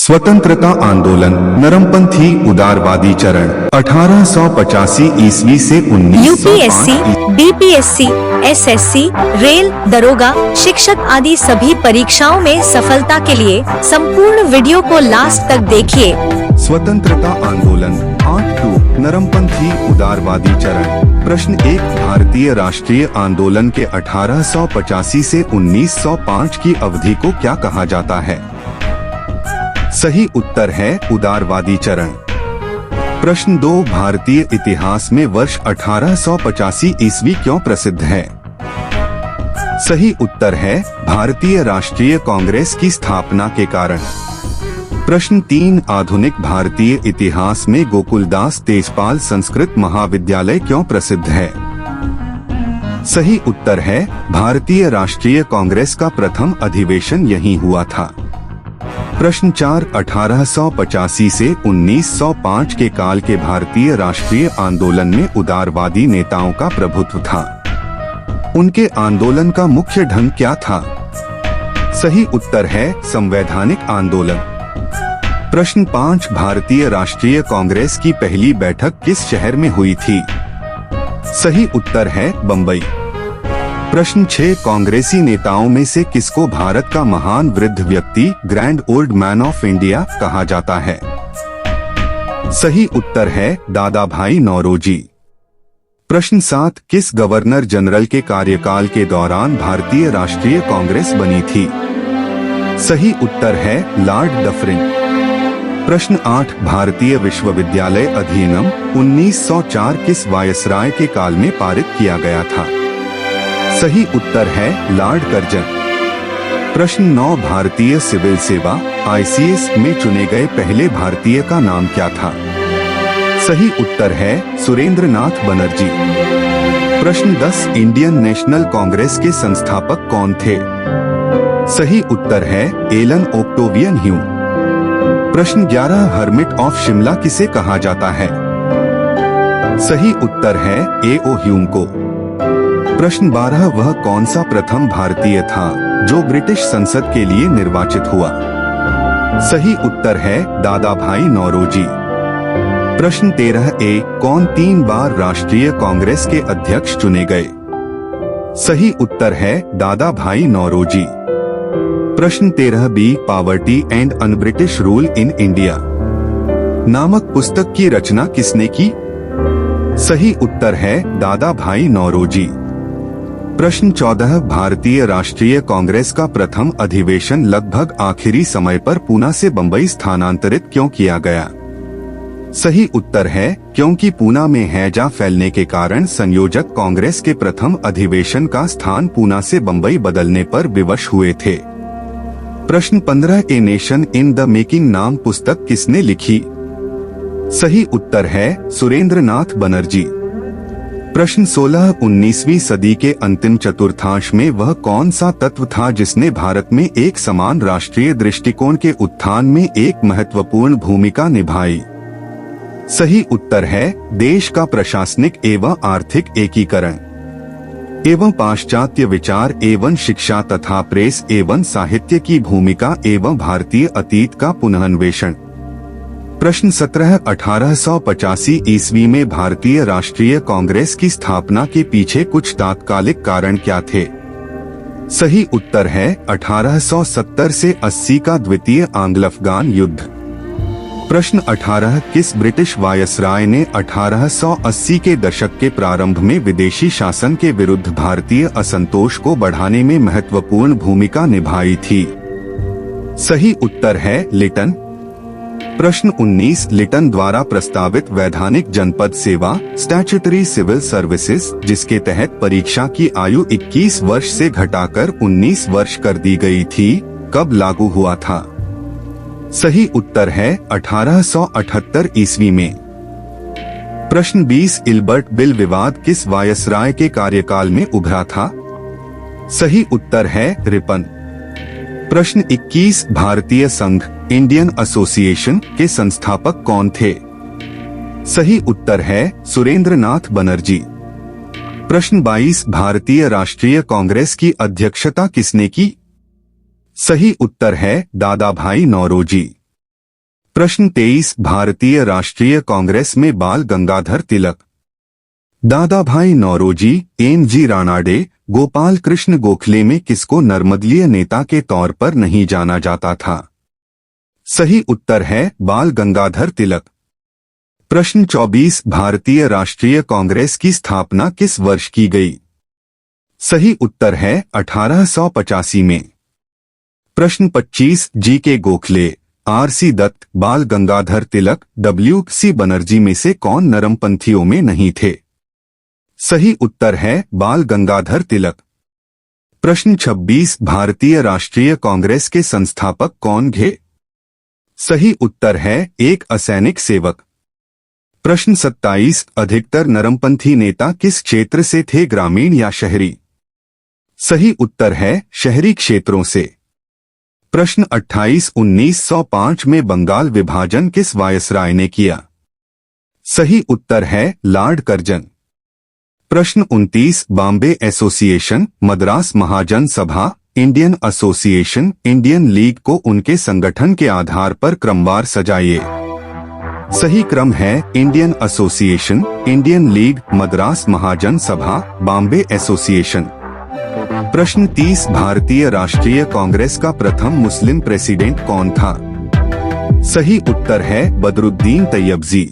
स्वतंत्रता आंदोलन नरमपंथी उदारवादी चरण 1885 ईस्वी से 1905 यूपीएससी, बीपीएससी, एसएससी, रेल, दरोगा, शिक्षक आदि सभी परीक्षाओं में सफलता के लिए संपूर्ण वीडियो को लास्ट तक देखिए। स्वतंत्रता आंदोलन 8 नरमपंथी उदारवादी चरण। प्रश्न 1, भारतीय राष्ट्रीय आंदोलन के 1885 से 1905 की अवधि को क्या कहा जाता है? सही उत्तर है उदारवादी चरण। प्रश्न 2, भारतीय इतिहास में वर्ष 1885 ईस्वी क्यों प्रसिद्ध है? सही उत्तर है भारतीय राष्ट्रीय कांग्रेस की स्थापना के कारण। प्रश्न 3, आधुनिक भारतीय इतिहास में गोकुलदास तेजपाल संस्कृत महाविद्यालय क्यों प्रसिद्ध है? सही उत्तर है भारतीय राष्ट्रीय कांग्रेस का प्रथम अधिवेशन यहीं हुआ था। प्रश्न 4, 1885 से 1905 के काल के भारतीय राष्ट्रीय आंदोलन में उदारवादी नेताओं का प्रभुत्व था। उनके आंदोलन का मुख्य ढंग क्या था? सही उत्तर है संवैधानिक आंदोलन। प्रश्न 5, भारतीय राष्ट्रीय कांग्रेस की पहली बैठक किस शहर में हुई थी? सही उत्तर है बम्बई। प्रश्न 6, कांग्रेसी नेताओं में से किसको भारत का महान वृद्ध व्यक्ति grand old man of India कहा जाता है? सही उत्तर है दादा भाई नौरोजी। प्रश्न 7, किस गवर्नर जनरल के कार्यकाल के दौरान भारतीय राष्ट्रीय कांग्रेस बनी थी? सही उत्तर है लॉर्ड डफरिन। प्रश्न 8, भारतीय विश्वविद्यालय अधिनियम 1904 किस वायसराय के काल में पारित किया गया था? सही उत्तर है लॉर्ड कर्जन। प्रश्न 9, भारतीय सिविल सेवा आईसीएस में चुने गए पहले भारतीय का नाम क्या था? सही उत्तर है सुरेंद्र नाथ बनर्जी। प्रश्न 10, इंडियन नेशनल कांग्रेस के संस्थापक कौन थे? सही उत्तर है एलन ओक्टेवियन ह्यूम। प्रश्न 11, हर्मिट ऑफ शिमला किसे कहा जाता है? सही उत्तर है A.O. ह्यूम को। प्रश्न 12, वह कौन सा प्रथम भारतीय था जो ब्रिटिश संसद के लिए निर्वाचित हुआ? सही उत्तर है दादा भाई नौरोजी। प्रश्न 13A, कौन 3 बार राष्ट्रीय कांग्रेस के अध्यक्ष चुने गए? सही उत्तर है दादा भाई नौरोजी। प्रश्न 13B, poverty and un-British rule in India नामक पुस्तक की रचना किसने की? सही उत्तर है दादा भाई नौरोजी। प्रश्न 14, भारतीय राष्ट्रीय कांग्रेस का प्रथम अधिवेशन लगभग आखिरी समय पर पूना से बंबई स्थानांतरित क्यों किया गया? सही उत्तर है क्योंकि पूना में हैजा फैलने के कारण संयोजक कांग्रेस के प्रथम अधिवेशन का स्थान पूना से बंबई बदलने पर विवश हुए थे। प्रश्न 15, a nation in the making नाम पुस्तक किसने लिखी? सही उत्तर है सुरेंद्र नाथ बनर्जी। प्रश्न 16, 19वीं सदी के अंतिम चतुर्थांश में वह कौन सा तत्व था जिसने भारत में एक समान राष्ट्रीय दृष्टिकोण के उत्थान में एक महत्वपूर्ण भूमिका निभाई? सही उत्तर है देश का प्रशासनिक एवं आर्थिक एकीकरण एवं पाश्चात्य विचार एवं शिक्षा तथा प्रेस एवं साहित्य की भूमिका एवं भारतीय अतीत का पुनर्न्वेषण। प्रश्न 17, 1885 ईस्वी में भारतीय राष्ट्रीय कांग्रेस की स्थापना के पीछे कुछ तात्कालिक कारण क्या थे? सही उत्तर है 1870 से 80 का द्वितीय आंग्ल-अफगान युद्ध। प्रश्न 18, किस ब्रिटिश वायसराय ने 1880 के दशक के प्रारंभ में विदेशी शासन के विरुद्ध भारतीय असंतोष को बढ़ाने में महत्वपूर्ण भूमिका निभाई थी? सही उत्तर है लिटन। प्रश्न 19, लिटन द्वारा प्रस्तावित वैधानिक जनपद सेवा स्टैट्यूटरी सिविल सर्विसेज जिसके तहत परीक्षा की आयु 21 वर्ष से घटाकर 19 वर्ष कर दी गई थी, कब लागू हुआ था? सही उत्तर है 1878 ईस्वी में। प्रश्न 20, इल्बर्ट बिल विवाद किस वायसराय के कार्यकाल में उभरा था? सही उत्तर है रिपन। प्रश्न 21, भारतीय संघ इंडियन एसोसिएशन के संस्थापक कौन थे? सही उत्तर है सुरेंद्र नाथ बनर्जी। प्रश्न 22, भारतीय राष्ट्रीय कांग्रेस की अध्यक्षता किसने की? सही उत्तर है दादा भाई नौरोजी। प्रश्न 23 भारतीय राष्ट्रीय कांग्रेस में बाल गंगाधर तिलक, दादा भाई नौरोजी, एम.जी. रानाडे, गोपाल कृष्ण गोखले में किसको नर्मदलीय नेता के तौर पर नहीं जाना जाता था? सही उत्तर है बाल गंगाधर तिलक। प्रश्न 24 भारतीय राष्ट्रीय कांग्रेस की स्थापना किस वर्ष की गई? सही उत्तर है 1885 में। प्रश्न 25 जी.के. गोखले, आर.सी. दत्त, बाल गंगाधर तिलक, डब्ल्यू.सी. बनर्जी में से कौन नरमपंथियों में नहीं थे? सही उत्तर है बाल गंगाधर तिलक। प्रश्न 26 भारतीय राष्ट्रीय कांग्रेस के संस्थापक कौन थे? सही उत्तर है एक असैनिक सेवक। प्रश्न 27 अधिकतर नरमपंथी नेता किस क्षेत्र से थे, ग्रामीण या शहरी? सही उत्तर है शहरी क्षेत्रों से। प्रश्न 28 1905 में बंगाल विभाजन किस वायसराय ने किया? सही उत्तर है लॉर्ड कर्जन। प्रश्न 29 बॉम्बे एसोसिएशन, मद्रास महाजन सभा, इंडियन एसोसिएशन, इंडियन लीग को उनके संगठन के आधार पर क्रमवार सजाइए। सही क्रम है Indian association, Indian league, Madras Mahajan Sabha, Bombay association. प्रश्न 30 भारतीय राष्ट्रीय कांग्रेस का प्रथम मुस्लिम प्रेसिडेंट कौन था? सही उत्तर है बदरुद्दीन तैयबजी।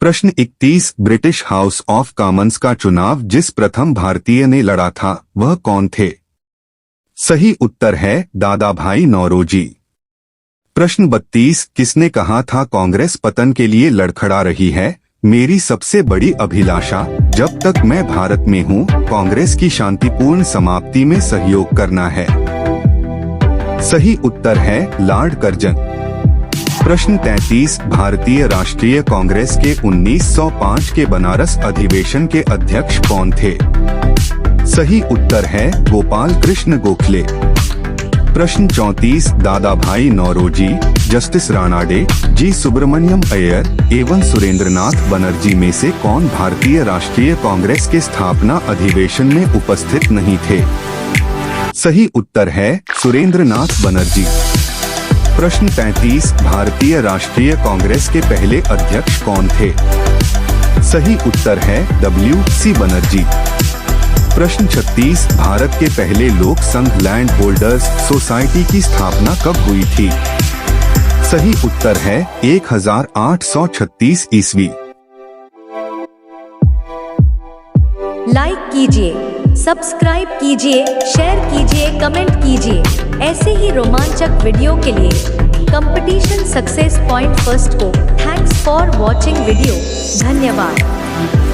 प्रश्न 31 ब्रिटिश हाउस ऑफ कॉमन्स का चुनाव जिस प्रथम भारतीय ने लड़ा था वह कौन थे? सही उत्तर है दादा भाई नौरोजी। प्रश्न 32 किसने कहा था कांग्रेस पतन के लिए लड़खड़ा रही है, मेरी सबसे बड़ी अभिलाषा जब तक मैं भारत में हूँ कांग्रेस की शांतिपूर्ण समाप्ति में सहयोग करना है? सही उत्तर है लॉर्ड कर्जन। प्रश्न 33 भारतीय राष्ट्रीय कांग्रेस के 1905 के बनारस अधिवेशन के अध्यक्ष कौन थे? सही उत्तर है गोपाल कृष्ण गोखले। प्रश्न 34 दादा भाई नौरोजी, जस्टिस रानाडे, जी सुब्रमण्यम अय्यर एवं सुरेंद्रनाथ बनर्जी में से कौन भारतीय राष्ट्रीय कांग्रेस के स्थापना अधिवेशन में उपस्थित नहीं थे? सही उत्तर है सुरेंद्रनाथ बनर्जी। प्रश्न 35 भारतीय राष्ट्रीय कांग्रेस के पहले अध्यक्ष कौन थे? सही उत्तर है डब्ल्यू.सी. बनर्जी। प्रश्न 36 भारत के पहले लोक संघ लैंड होल्डर्स सोसाइटी की स्थापना कब हुई थी? सही उत्तर है 1836 ईस्वी। लाइक कीजिए, सब्सक्राइब कीजिए, शेयर कीजिए, कमेंट कीजिए। ऐसे ही रोमांचक वीडियो के लिए कंपटीशन सक्सेस पॉइंट फर्स्ट को थैंक्स फॉर वॉचिंग वीडियो। धन्यवाद।